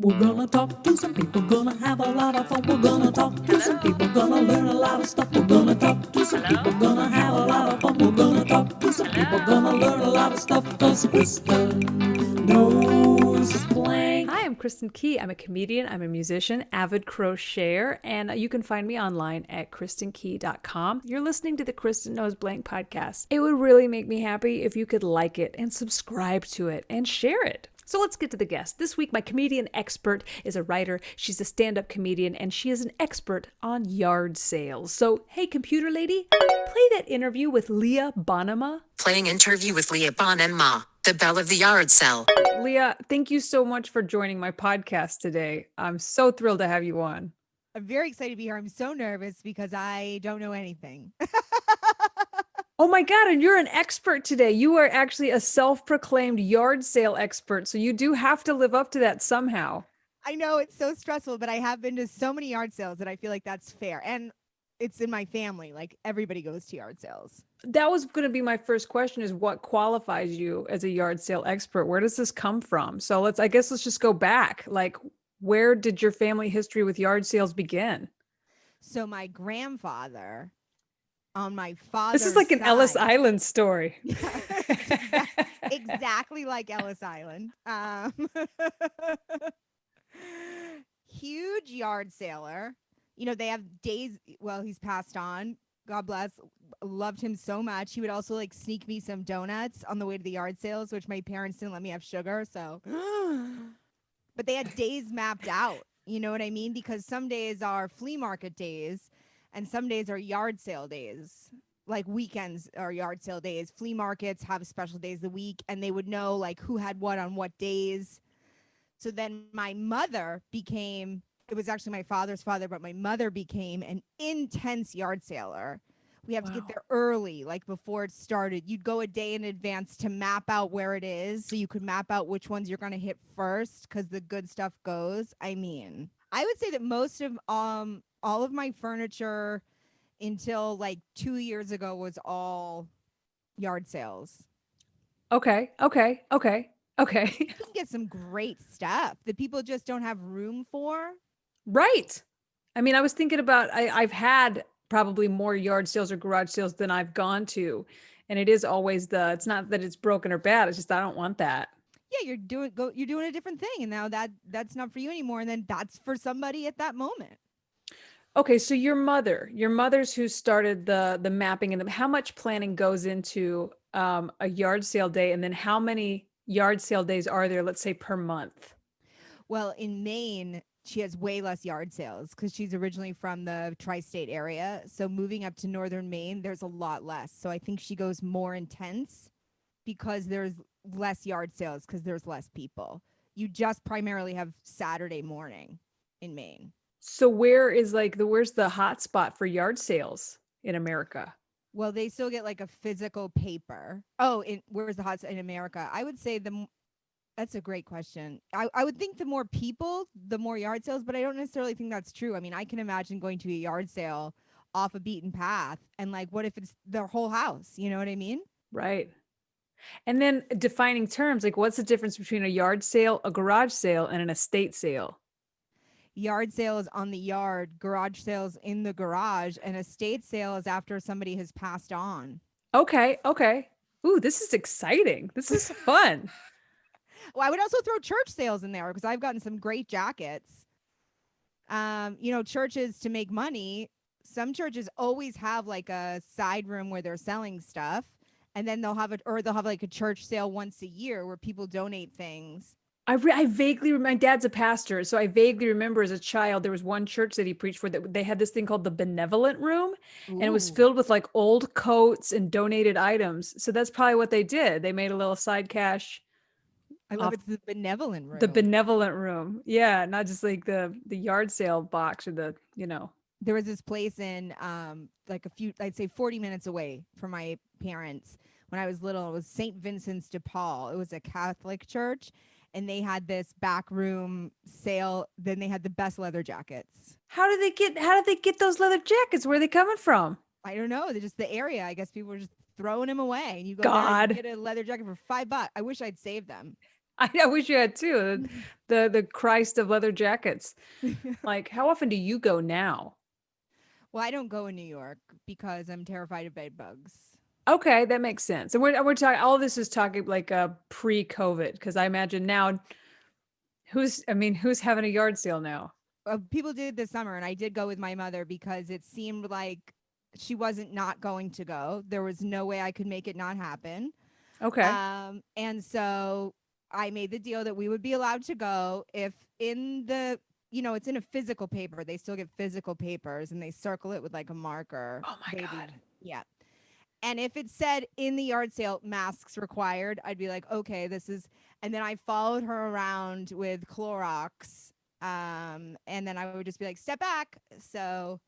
We're gonna talk to some people, gonna have a lot of fun. We're gonna talk to some people, gonna learn a lot of stuff. We're gonna talk to some people, gonna have a lot of fun. We're gonna talk to some people, gonna learn a lot of stuff. Cause Kristin knows blank. Hi, I'm Kristin Key. I'm a comedian, I'm a musician, avid crocheter, and you can find me online at kristinkey.com. You're listening to the Kristin Knows Blank podcast. It would really make me happy if you could like it and subscribe to it and share it. So let's get to the guest. This week, my comedian expert is a writer. She's a stand-up comedian, and she is an expert on yard sales. So, hey, computer lady, play that interview with Leah Bonnema. Playing interview with Leah Bonnema, the belle of the yard sale. Leah, thank you so much for joining my podcast today. I'm so thrilled to have you on. I'm very excited to be here. I'm so nervous because I don't know anything. Oh my God, and you're an expert today. You are actually a self-proclaimed yard sale expert, so you do have to live up to that somehow. I know it's so stressful, but I have been to so many yard sales that I feel like that's fair. And it's in my family. Like everybody goes to yard sales. That was going to be my first question, is what qualifies you as a yard sale expert? Where does this come from? So let's just go back. Like, where did your family history with yard sales begin? So my grandfather on my father's This is like an side, Ellis Island story. exactly like Ellis Island. Huge yard sailor. You know, they have days. Well, he's passed on. God bless. Loved him so much. He would also like sneak me some donuts on the way to the yard sales, which my parents didn't let me have sugar. So, but they had days mapped out. You know what I mean? Because some days are flea market days and some days are yard sale days. Like weekends are yard sale days. Flea markets have special days of the week, and they would know like who had what on what days. So then my mother became, it was actually my father's father, but my mother became an intense yard sailor. We have to get there early, like before it started. You'd go a day in advance to map out where it is so you could map out which ones you're going to hit first because the good stuff goes. I mean, I would say that most of all of my furniture until like 2 years ago was all yard sales. Okay. You can get some great stuff that people just don't have room for. Right. I mean, I was thinking about, I've had probably more yard sales or garage sales than I've gone to. And it is always it's not that it's broken or bad. It's just, I don't want that. Yeah, you're doing a different thing. And now that's not for you anymore. And then that's for somebody at that moment. Okay. So your mother's who started the mapping, and how much planning goes into a yard sale day? And then how many yard sale days are there, let's say, per month? Well, in Maine, she has way less yard sales because she's originally from the tri-state area. So moving up to northern Maine, there's a lot less. So I think she goes more intense because there's less yard sales because there's less people. You just primarily have Saturday morning in Maine. So where's the hot spot for yard sales in America? Well, they still get like a physical paper. Oh, where's the hot spot in America? I would say that's a great question. I would think the more people, the more yard sales, but I don't necessarily think that's true. I mean, I can imagine going to a yard sale off a beaten path and like, what if it's their whole house? You know what I mean? Right. And then defining terms, like what's the difference between a yard sale, a garage sale, and an estate sale? Yard sale is on the yard, garage sales in the garage, and estate sale is after somebody has passed on. Okay. Ooh, this is exciting. This is fun. Well, I would also throw church sales in there because I've gotten some great jackets. Churches, to make money, some churches always have like a side room where they're selling stuff, and then they'll have like a church sale once a year where people donate things. I vaguely my dad's a pastor, so I vaguely remember as a child there was one church that he preached for that they had this thing called the benevolent room. Ooh. And it was filled with like old coats and donated items. So that's probably what they did. They made a little side cash. I love it's the benevolent room. The benevolent room. Yeah, not just like the yard sale box or There was this place in I'd say 40 minutes away from my parents when I was little. It was St. Vincent's de Paul. It was a Catholic church, and they had this back room sale. Then they had the best leather jackets. How did they get those leather jackets? Where are they coming from? I don't know. They're just the area. I guess people were just throwing them away. And you go there and get a leather jacket for $5. I wish I'd saved them. I wish you had too. The Christ of leather jackets. Like, how often do you go now? Well, I don't go in New York because I'm terrified of bed bugs. Okay, that makes sense. And we're talking. All this is talking like pre-COVID, because I imagine now, who's having a yard sale now? People did this summer, and I did go with my mother because it seemed like she wasn't not going to go. There was no way I could make it not happen. Okay. And so I made the deal that we would be allowed to go if in the, it's in a physical paper. They still get physical papers and they circle it with like a marker. Oh my God. Yeah. And if it said in the yard sale, masks required, I'd be like, okay, and then I followed her around with Clorox. And then I would just be like, step back. So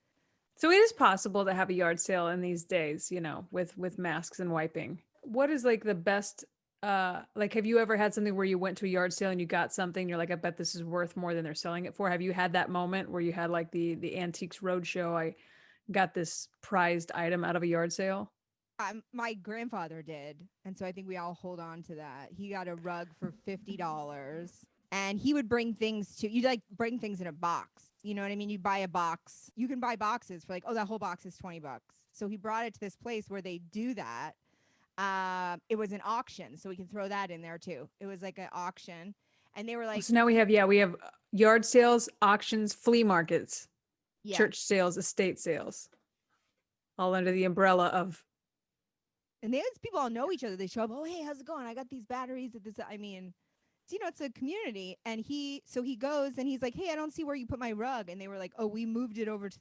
it is possible to have a yard sale in these days, with masks and wiping. What is like the best, like, have you ever had something where you went to a yard sale and you got something, you're like, I bet this is worth more than they're selling it for? Have you had that moment where you had like the Antiques Roadshow, I got this prized item out of a yard sale? my grandfather did. And so I think we all hold on to that. He got a rug for $50 and he would bring things you like bring things in a box. You know what I mean? You buy a box. You can buy boxes for like, oh, that whole box is $20. So he brought it to this place where they do that. It was an auction, so we can throw that in there too. It was like an auction, and they were like, So now we have yard sales, auctions, flea markets, yeah. church sales, estate sales, all under the umbrella of. And these people all know each other. They show up. Oh, hey, how's it going? I got these batteries at this. I mean, it's a community. And he goes and he's like, hey, I don't see where you put my rug. And they were like, oh, we moved it over to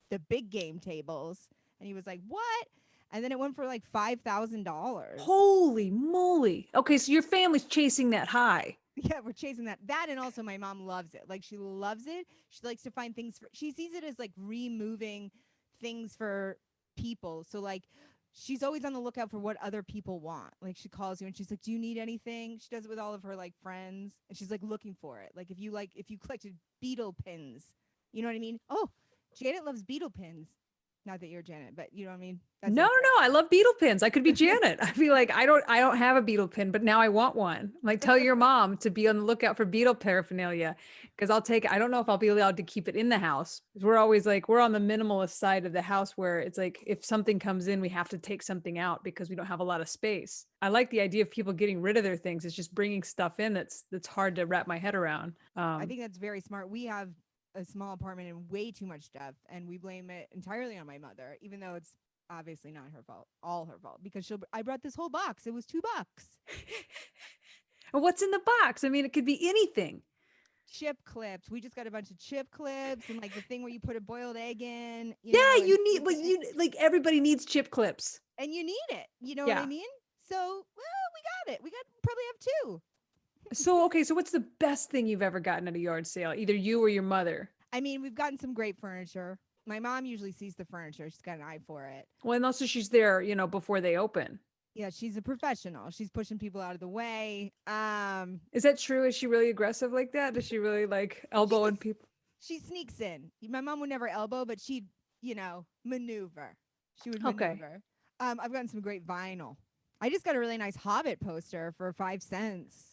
the big game tables. And he was like, what? And then it went for like $5,000. Holy moly. Okay, so your family's chasing that high. Yeah, we're chasing that. That, and also my mom loves it. Like, she loves it. She likes to find things she sees it as like removing things for people. So like, she's always on the lookout for what other people want. Like, she calls you and she's like, do you need anything? She does it with all of her like friends, and she's like looking for it. Like, if you collected beetle pins, you know what I mean? Oh, Janet loves beetle pins. Not that you're Janet, but you know what I mean? That's No, I love beetle pins. I could be Janet. I feel like I don't have a beetle pin, but now I want one. Like, tell your mom to be on the lookout for beetle paraphernalia, because I'll take it. I don't know if I'll be allowed to keep it in the house. We're always like, we're on the minimalist side of the house where it's like, if something comes in, we have to take something out because we don't have a lot of space. I like the idea of people getting rid of their things. It's just bringing stuff in that's hard to wrap my head around. I think that's very smart. We have a small apartment and way too much stuff, and we blame it entirely on my mother, even though it's obviously not her fault, all her fault, because I brought this whole box. It was $2. And what's in the box? I mean, it could be anything. Chip clips. We just got a bunch of chip clips and like the thing where you put a boiled egg in. You need, but like everybody needs chip clips. And you need it. You know what I mean? So, well, we got it. We probably have two. So, okay. So what's the best thing you've ever gotten at a yard sale? Either you or your mother? I mean, we've gotten some great furniture. My mom usually sees the furniture. She's got an eye for it. Well, and also she's there, before they open. Yeah, she's a professional. She's pushing people out of the way. Is that true? Is she really aggressive like that? Does she really like elbowing people? She sneaks in. My mom would never elbow, but she'd, maneuver. She would maneuver. Okay. I've gotten some great vinyl. I just got a really nice Hobbit poster for 5 cents.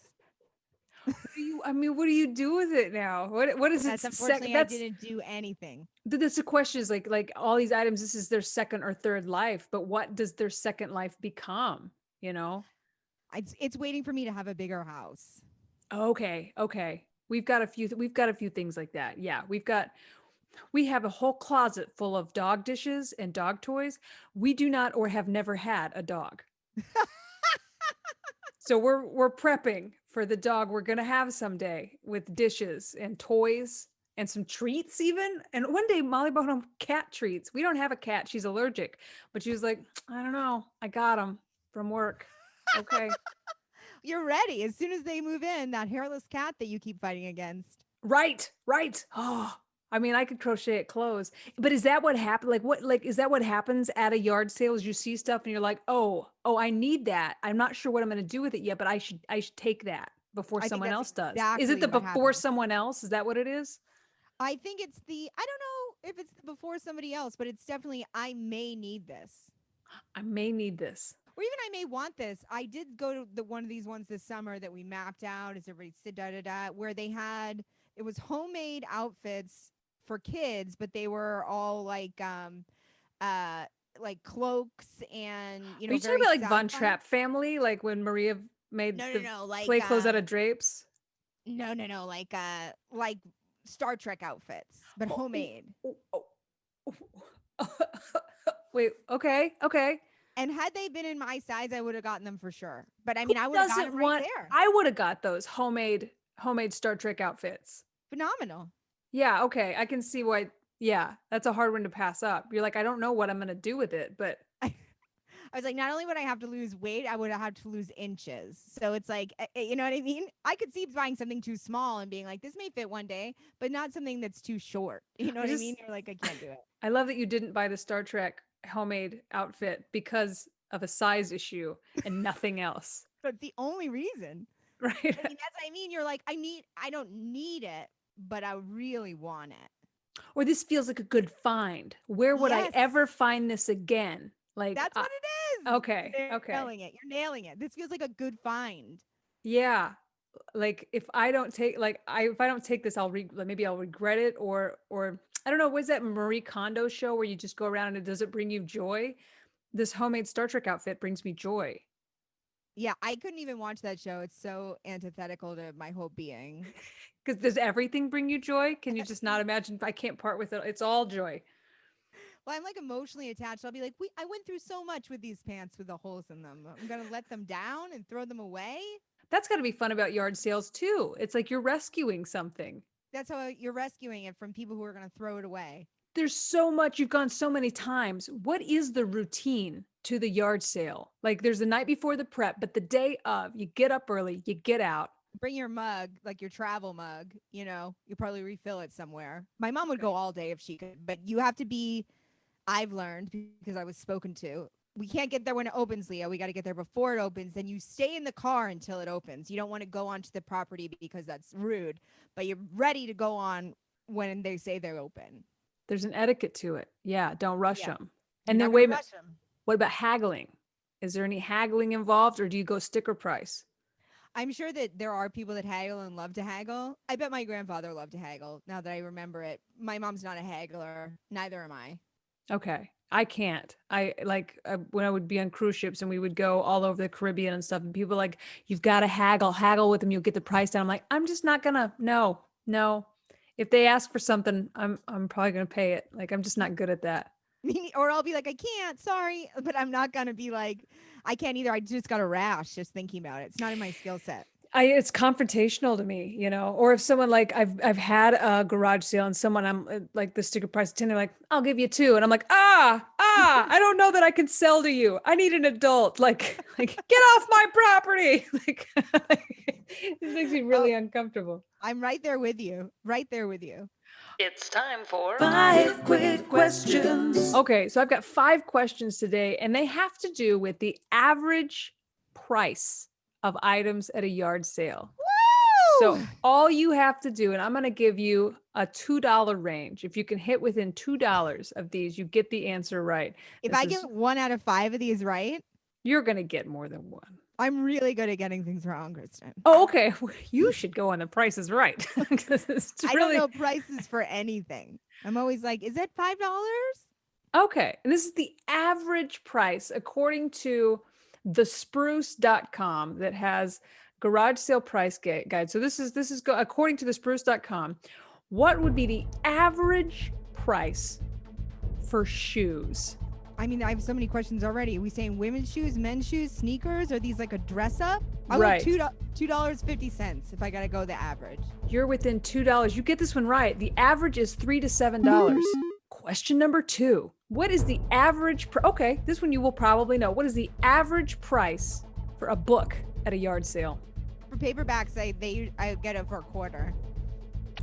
What do you do with it now? What is it? Unfortunately, I didn't do anything. That's the question, is like all these items, this is their second or third life, but what does their second life become? It's waiting for me to have a bigger house. Okay. We've got a few things like that. Yeah. We have a whole closet full of dog dishes and dog toys. We do not, or have never had a dog. So we're prepping for the dog we're going to have someday, with dishes and toys and some treats even. And one day Molly brought home cat treats. We don't have a cat. She's allergic, but she was like, I don't know. I got them from work. Okay. You're ready. As soon as they move in, that hairless cat that you keep fighting against. Right. Oh, I mean, I could crochet at clothes, but is that what happened? Is that what happens at a yard sale? Is you see stuff and you're like, oh, I need that. I'm not sure what I'm going to do with it yet, but I should take that before someone else does. Is it the before someone else? Is that what it is? I think it's I don't know if it's before somebody else, but it's definitely, I may need this. I may need this. Or even I may want this. I did go to one of these ones this summer that we mapped out as everybody said where they had it was homemade outfits for kids, but they were all like cloaks and Are you talking very about like Von sci-fi. Trapp family, like when Maria made No, like play clothes out of drapes? No, like Star Trek outfits, but homemade. Wait, okay. And had they been in my size, I would have gotten them for sure. But I mean, I would have gotten them right there. I would have got those homemade Star Trek outfits. Phenomenal. Yeah, okay. I can see why. Yeah, that's a hard one to pass up. You're like, I don't know what I'm going to do with it, but I was like, not only would I have to lose weight, I would have to lose inches. So it's like, you know what I mean? I could see buying something too small and being like, this may fit one day, but not something that's too short. You know what I mean? You're like, I can't do it. I love that you didn't buy the Star Trek homemade outfit because of a size issue and nothing else. That's the only reason. Right. I mean, that's what I mean. You're like, I don't need it, but I really want it. Or this feels like a good find. Where would I ever find this again? Like that's what it is. Okay. You're nailing it. This feels like a good find. Yeah. Like if I don't take this, maybe I'll regret it or I don't know. Was that Marie Kondo show where you just go around and does it bring you joy? This homemade Star Trek outfit brings me joy. Yeah, I couldn't even watch that show. It's so antithetical to my whole being. Because does everything bring you joy? Can you just not imagine? I can't part with it. It's all joy. Well, I'm like emotionally attached. I'll be like, I went through so much with these pants with the holes in them. I'm going to let them down and throw them away. That's got to be fun about yard sales too. It's like you're rescuing something. That's how you're rescuing it from people who are going to throw it away. There's so much. You've gone so many times. What is the routine to the yard sale? Like there's the night before the prep, but the day of, you get up early, you get out. Bring your mug, like your travel mug, you probably refill it somewhere. My mom would go all day if she could, but you have to be, I've learned because I was spoken to, we can't get there when it opens, Leah. We got to get there before it opens. Then you stay in the car until it opens. You don't want to go onto the property because that's rude, but you're ready to go on when they say they're open. There's an etiquette to it. Yeah. Don't rush them. And then wait a minute. What about haggling? Is there any haggling involved or do you go sticker price? I'm sure that there are people that haggle and love to haggle. I bet my grandfather loved to haggle now that I remember it. My mom's not a haggler. Neither am I. Okay. I can't. When I would be on cruise ships and we would go all over the Caribbean and stuff and people like, you've got to haggle with them. You'll get the price down. I'm like, I'm just not gonna, no. If they ask for something, I'm probably going to pay it. Like, I'm just not good at that. Or I'll be like, I can't, sorry. But I'm not going to be like, I can't either. I just got a rash just thinking about it. It's not in my skill set. It's confrontational to me, or if someone like I've had a garage sale and someone I'm like the sticker price 10, they're like, I'll give you 2. And I'm like, I don't know that I can sell to you. I need an adult. Like get off my property. It makes me really uncomfortable. I'm right there with you. It's time for 5 quick questions. Okay, so I've got 5 questions today, and they have to do with the average price of items at a yard sale. Woo! So all you have to do, and I'm going to give you a $2 range. If you can hit within $2 of these, you get the answer right. If I get 1 out of 5 of these right, you're going to get more than 1. I'm really good at getting things wrong, Kristin. Oh, okay. You should go on The Price is Right. I don't know prices for anything. I'm always like, is it $5? Okay. And this is the average price according to thespruce.com that has garage sale price guide. So this is according to thespruce.com. What would be the average price for shoes? I mean, I have so many questions already. Are we saying women's shoes, men's shoes, sneakers? Are these like a dress up? I right. would $2.50 if I got to go the average. You're within $2. You get this one right. The average is $3 to $7. Question number 2. What is the average? Okay, this one you will probably know. What is the average price for a book at a yard sale? For paperbacks, I get it for a quarter.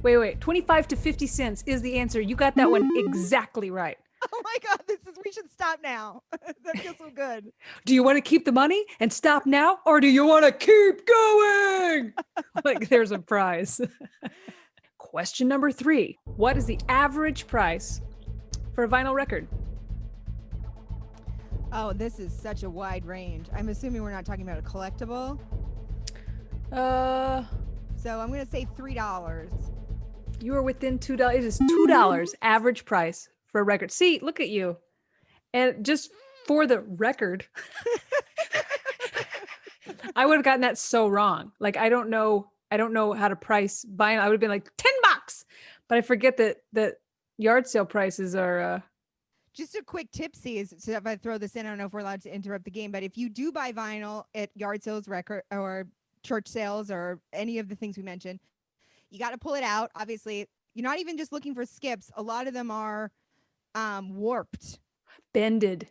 Wait. 25 to 50 cents is the answer. You got that one exactly right. Oh my God, we should stop now. That feels so good. Do you want to keep the money and stop now? Or do you want to keep going? Like there's a prize. Question number 3. What is the average price for a vinyl record? Oh, this is such a wide range. I'm assuming we're not talking about a collectible. Uh, So I'm going to say $3. you are within $2. It is $2 average price for a record. See, look at you. And just for the record, I would have gotten that so wrong. Like, I don't know how to price vinyl. I would have been like $10, but I forget that yard sale prices are, Just a quick tipsy is, so if I throw this in, I don't know if we're allowed to interrupt the game, but if you do buy vinyl at yard sales, record or church sales or any of the things we mentioned, you got to pull it out. Obviously, you're not even just looking for skips. A lot of them are warped. bended.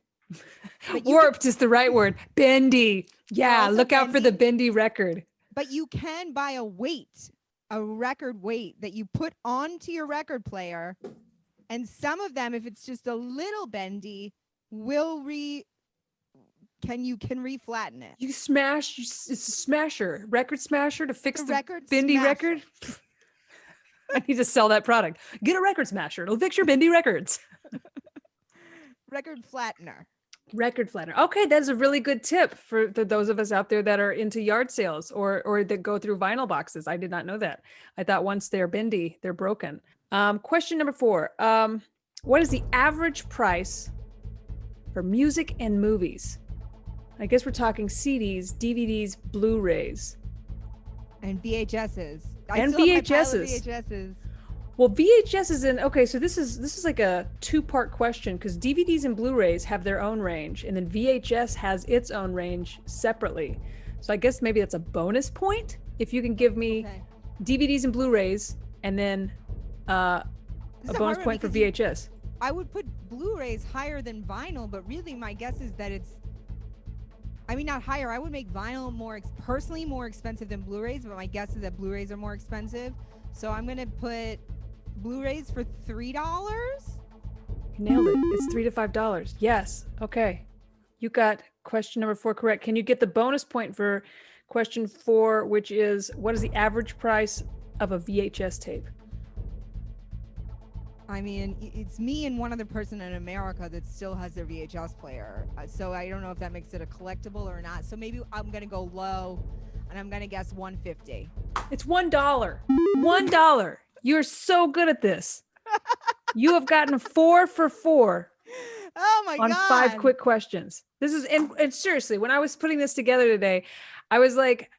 But you Warped is the right word. Bendy. Yeah, also look out for the bendy record. But you can buy a record weight that you put onto your record player. And some of them, if it's just a little bendy, can re-flatten it. It's a smasher, record smasher to fix the record bendy smasher. record. I need to sell that product. Get a record smasher. It'll fix your bendy records. Record flattener. Record flattener. Okay, that is a really good tip for those of us out there that are into yard sales or that go through vinyl boxes. I did not know that. I thought once they're bendy, they're broken. Question number 4. What is the average price for music and movies? I guess we're talking CDs, DVDs, Blu-rays. And VHSs. And still have my pile of VHSs. VHSs. Well, VHS is in, okay, so this is like a 2-part question because DVDs and Blu-rays have their own range and then VHS has its own range separately. So I guess maybe that's a bonus point if you can give me DVDs and Blu-rays and then a bonus point for VHS. I would put Blu-rays higher than vinyl, but really my guess is that not higher. I would make vinyl personally more expensive than Blu-rays, but my guess is that Blu-rays are more expensive. So I'm going to put Blu-rays for $3. Nailed it. It's $3 to $5. Yes. Okay. You got question number 4 correct. Can you get the bonus point for question 4, which is what is the average price of a VHS tape? I mean, it's me and one other person in America that still has their VHS player. So I don't know if that makes it a collectible or not. So maybe I'm going to go low and I'm going to guess $1.50. It's $1. $1. You're so good at this. You have gotten 4 for 4. Oh my God. On 5 quick questions. This is, and seriously, when I was putting this together today, I was like,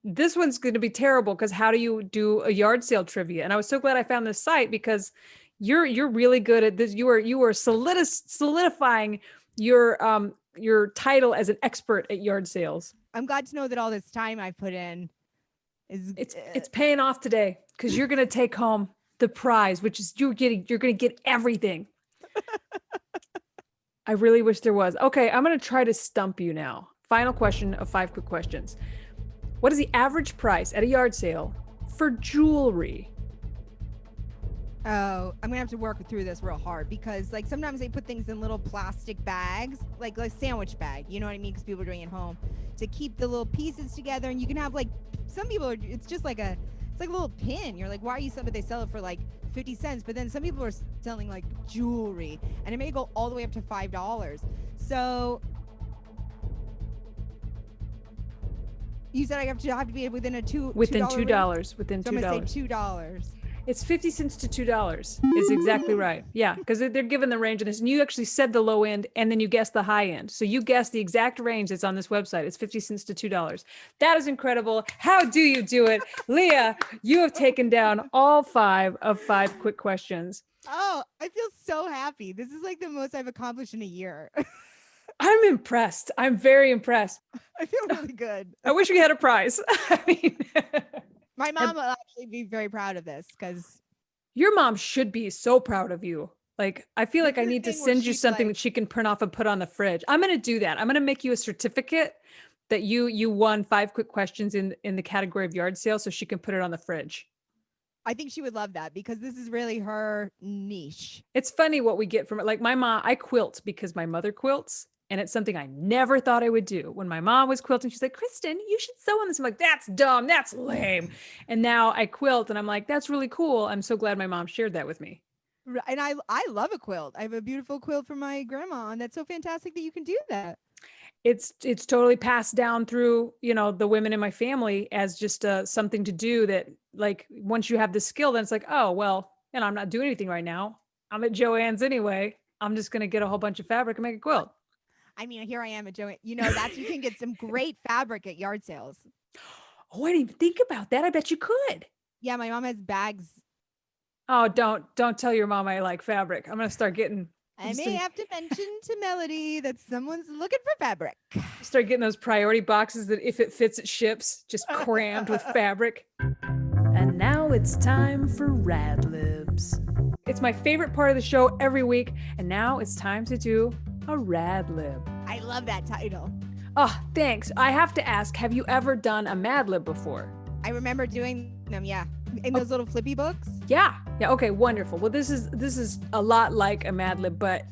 this one's going to be terrible because how do you do a yard sale trivia? And I was so glad I found this site because you're really good at this. You are solidifying your title as an expert at yard sales. I'm glad to know that all this time I put in is it's paying off today because you're going to take home the prize, which is you're going to get everything. I really wish there was. Okay, I'm going to try to stump you now. Final question of 5 quick questions. What is the average price at a yard sale for jewelry? Oh, I'm gonna have to work through this real hard because like sometimes they put things in little plastic bags, like a sandwich bag, you know what I mean? Because people are doing it at home to keep the little pieces together. And you can have like, some people are, it's like a little pin. You're like, why are you selling? But they sell it for like 50 cents. But then some people are selling like jewelry and it may go all the way up to $5. So you said I have to be within $2. Within $2. Range? Within $2. So I'm gonna say $2. It's 50 cents to $2 is exactly right. Yeah, because they're given the range of this. And you actually said the low end and then you guessed the high end. So you guessed the exact range that's on this website. It's 50 cents to $2. That is incredible. How do you do it? Leah, you have taken down all 5 of 5 quick questions. Oh, I feel so happy. This is like the most I've accomplished in a year. I'm impressed. I'm very impressed. I feel really good. I wish we had a prize. I mean, my mom will actually be very proud of this because your mom should be so proud of you. Like, I feel like I need to send you something that she can print off and put on the fridge. I'm going to do that. I'm going to make you a certificate that you won 5 quick questions in the category of yard sale so she can put it on the fridge. I think she would love that because this is really her niche. It's funny what we get from it. Like my mom, I quilt because my mother quilts. And it's something I never thought I would do. When my mom was quilting, she's like, Kristin, you should sew on this. I'm like, that's dumb. That's lame. And now I quilt and I'm like, that's really cool. I'm so glad my mom shared that with me. And I love a quilt. I have a beautiful quilt from my grandma, and that's so fantastic that you can do that. It's totally passed down through, the women in my family as just something to do that, like, once you have the skill, then it's like, oh, well, I'm not doing anything right now. I'm at Joann's anyway. I'm just going to get a whole bunch of fabric and make a quilt. I mean, here I am at Joanne. You can get some great fabric at yard sales. Oh, I didn't even think about that. I bet you could. Yeah, my mom has bags. Oh, don't tell your mom I like fabric. I'm going to start getting. I may have to mention to Melody that someone's looking for fabric. Start getting those priority boxes that if it fits, it ships, just crammed with fabric. And now it's time for Rad Libs. It's my favorite part of the show every week. And now it's time to do a Rad Lib. I love that title. Oh, thanks. I have to ask, have you ever done a Mad Lib before? I remember doing them, yeah. In those little flippy books? Yeah. Okay, wonderful. Well, this is a lot like a Mad Lib, but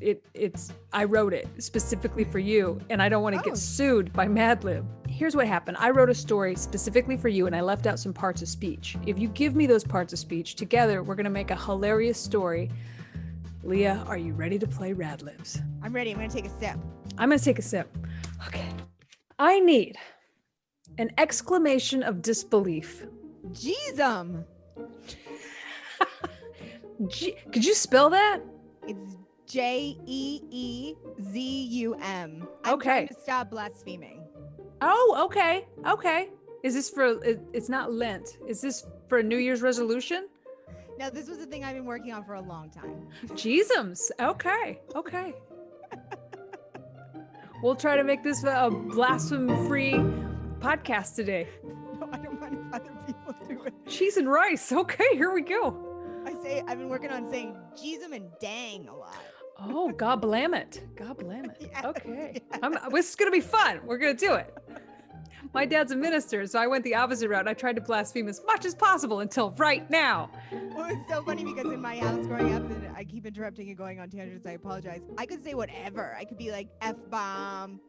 I wrote it specifically for you, and I don't want to get sued by Mad Lib. Here's what happened. I wrote a story specifically for you, and I left out some parts of speech. If you give me those parts of speech, together we're going to make a hilarious story. Leah, are you ready to play Rad Libs? I'm ready. I'm going to take a sip. I'm going to take a sip. Okay. I need an exclamation of disbelief. Jeezum. Could you spell that? It's Jeezum. I'm Okay. trying to stop blaspheming. Oh, okay. Okay. Is this for, it's not Lent. Is this for a New Year's resolution? No, this was a thing I've been working on for a long time. Jeezums. Okay. Okay. We'll try to make this a blasphemy-free podcast today. No, I don't mind if other people do it. Cheese and rice. Okay, here we go. I've been working on saying Jeezum and dang a lot. Oh, God blam it. God blam it. Yes, Okay. yes. This is going to be fun. We're going to do it. My dad's a minister, so I went the opposite route. I tried to blaspheme as much as possible until right now. Well, it's so funny because in my house growing up, and I keep interrupting and going on tangents. I apologize. I could say whatever. I could be like F-bomb,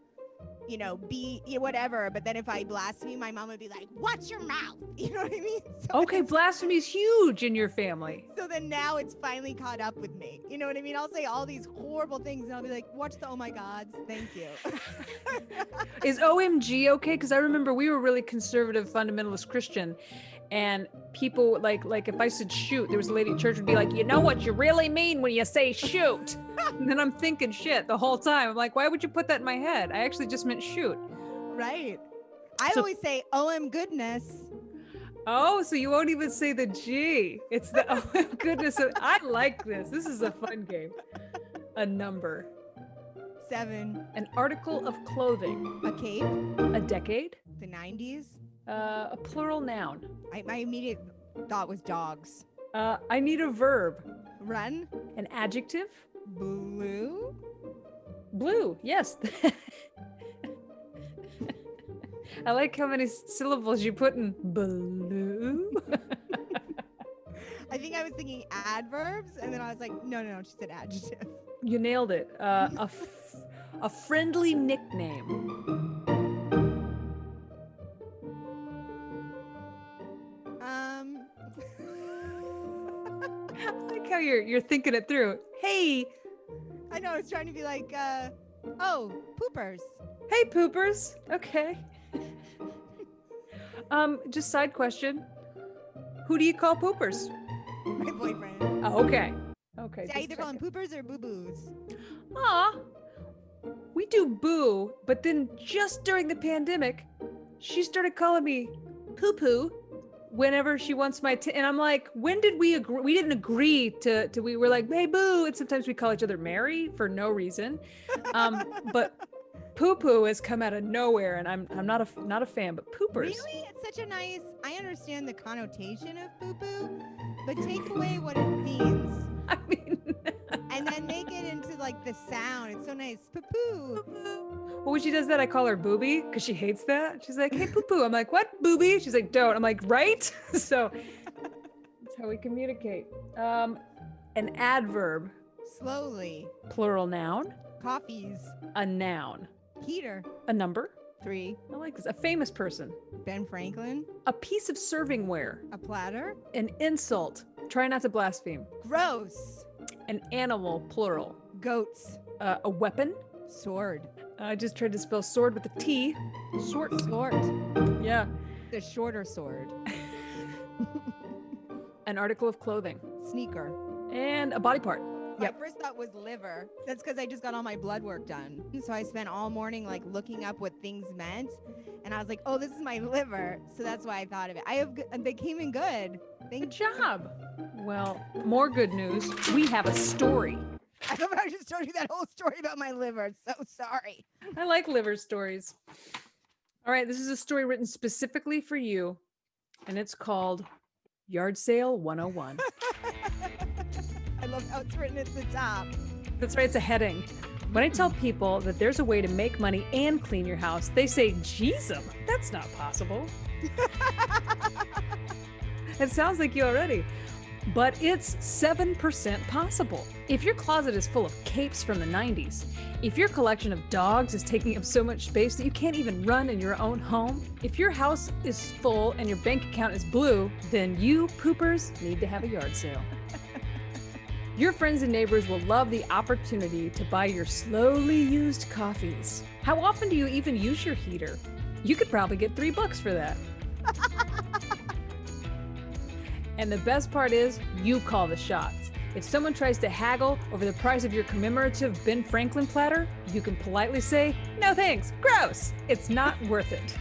whatever. But then if I blaspheme, my mom would be like, watch your mouth. You know what I mean? So Okay, blasphemy is huge in your family. So then now it's finally caught up with me. You know what I mean? I'll say all these horrible things and I'll be like, watch the oh my gods. Thank you. Is OMG okay? Because I remember we were really conservative, fundamentalist Christian. And people like if I said shoot, there was a lady at church would be like, you know what you really mean when you say shoot. And then I'm thinking shit the whole time. I'm like, why would you put that in my head? I actually just meant shoot. Right. I always say OM goodness. Oh, so you won't even say the G. It's the, oh my goodness. I like this. This is a fun game. A number. 7. An article of clothing. A cape. A decade. The 90s. A plural noun. My immediate thought was dogs. I need a verb. Run. An adjective. Blue. Blue. Yes. I like how many syllables you put in blue. I think I was thinking adverbs, and then I was like, no, she said adjective. You nailed it. A friendly nickname. I like how you're thinking it through. Hey. I know. I was trying to be like, poopers. Hey, poopers. Okay. Just side question. Who do you call poopers? My boyfriend. Oh, okay. Okay. See, I either call him poopers or boo-boos. Aw. We do boo, but then just during the pandemic, she started calling me poo-poo whenever she wants and I'm like, when did we agree? We didn't agree to we were like, hey, boo. And sometimes we call each other Mary for no reason. But poo-poo has come out of nowhere, and I'm not a fan, but poopers. Really? It's such a nice, I understand the connotation of poo-poo, but take away what it means. I mean, and then make it into like the sound. It's so nice. Poo-poo. Well, when she does that, I call her booby because she hates that. She's like, hey, poo-poo. I'm like, what, booby? She's like, don't. I'm like, right? So that's how we communicate. An adverb. Slowly. Plural noun. Coffees. A noun. Heater. A number. 3. I like this. A famous person. Ben Franklin. A piece of servingware. A platter. An insult. Try not to blaspheme. Gross. An animal, plural. Goats. A weapon. Sword. I just tried to spell sword with a T. Short. Sword. Yeah. The shorter sword. An article of clothing. Sneaker. And a body part. My first thought was liver. That's because I just got all my blood work done. So I spent all morning like looking up what things meant. And I was like, oh, this is my liver. So that's why I thought of it. They came in good. Good job. Well, more good news. We have a story. I thought I just told you that whole story about my liver. So sorry. I like liver stories. All right, this is a story written specifically for you, and it's called Yard Sale 101. I love how it's written at the top. That's right, it's a heading. When I tell people that there's a way to make money and clean your house, they say, "Jeez, that's not possible." It sounds like you already. But it's 7% possible. If your closet is full of capes from the 90s, if your collection of dogs is taking up so much space that you can't even run in your own home, if your house is full and your bank account is blue, then you poopers need to have a yard sale. Your friends and neighbors will love the opportunity to buy your slowly used coffees. How often do you even use your heater? You could probably get $3 for that. And the best part is, you call the shots. If someone tries to haggle over the price of your commemorative Ben Franklin platter, you can politely say, "No thanks, gross. It's not worth it."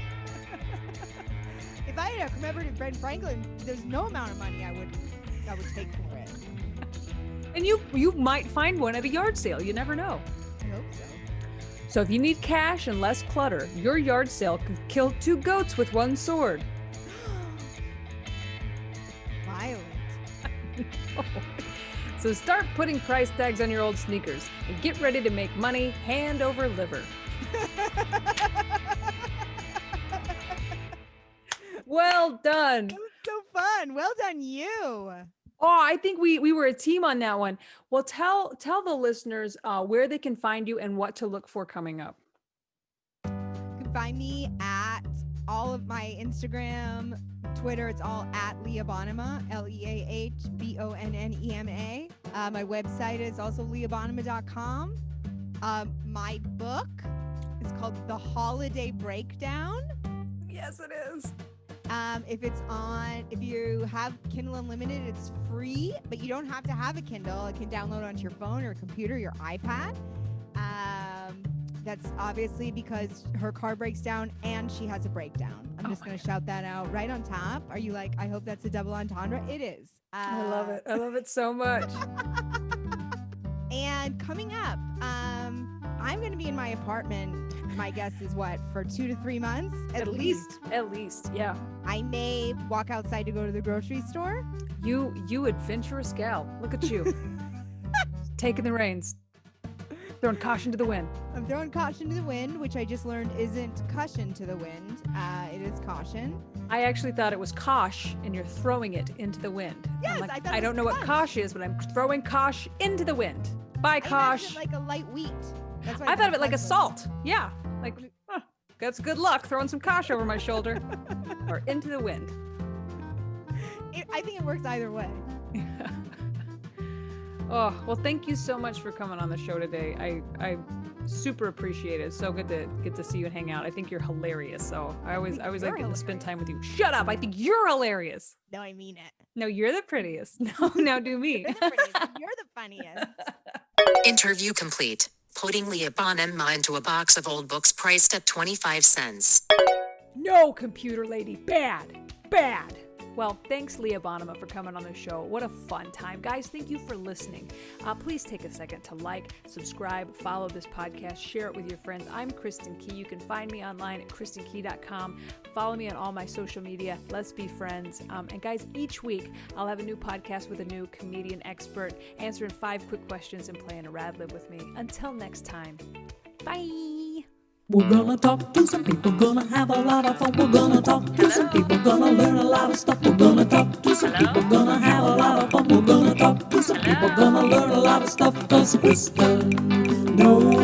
If I had a commemorative Ben Franklin, there's no amount of money I would take for it. And you might find one at a yard sale. You never know. I hope so. So if you need cash and less clutter, your yard sale could kill 2 goats with 1 sword. Violent. So start putting price tags on your old sneakers and get ready to make money hand over liver. Well done. That was so fun. Well done, you. Oh, I think we were a team on that one. Well, tell the listeners where they can find you and what to look for coming up. You can find me at all of my Instagram, Twitter. It's all at Leah Bonnema, LeahBonnema. My website is also leahbonnema.com. My book is called The Holiday Breakdown. Yes, it is. If you have Kindle Unlimited, it's free, but you don't have to have a Kindle. It can download onto your phone or computer, your iPad. That's obviously because her car breaks down and she has a breakdown. I'm just going to shout that out right on top. Are you like, I hope that's a double entendre? It is. I love it. I love it so much. And coming up, I'm going to be in my apartment. My guess is what, for 2 to 3 months? At least, yeah. I may walk outside to go to the grocery store. You adventurous gal. Look at you. Taking the reins. Throwing caution to the wind. I'm throwing caution to the wind, which I just learned isn't cushion to the wind. It is caution. I actually thought it was kosh, and you're throwing it into the wind. Yes, like, I thought I don't know what kosh is, but I'm throwing kosh into the wind. Bye, kosh. I like a light wheat. That's what I thought of it like a salt. Yeah, like that's good luck throwing some kosh over my shoulder or into the wind. I think it works either way. Oh, well, thank you so much for coming on the show today. I super appreciate it. It's so good to get to see you and hang out. I think you're hilarious. So I always like getting to spend time with you. Shut up. I think you're hilarious. No, I mean it. No, you're the prettiest. No, now do me. You're the prettiest. You're the funniest. Interview complete. Putting Leah Bonnema into a box of old books priced at 25 cents. No, computer lady. Bad. Well, thanks, Leah Bonnema, for coming on the show. What a fun time. Guys, thank you for listening. Please take a second to like, subscribe, follow this podcast, share it with your friends. I'm Kristin Key. You can find me online at kristinkey.com. Follow me on all my social media. Let's be friends. And guys, each week I'll have a new podcast with a new comedian expert, answering 5 quick questions and playing a Rad Lib with me. Until next time, bye. We're gonna talk to some people, gonna have a lot of fun. We're gonna talk to some people, gonna learn a lot of stuff. We're gonna talk to some people, gonna have a lot of fun. We're gonna talk to some people, gonna learn a lot of stuff. 'Cause Kristin knows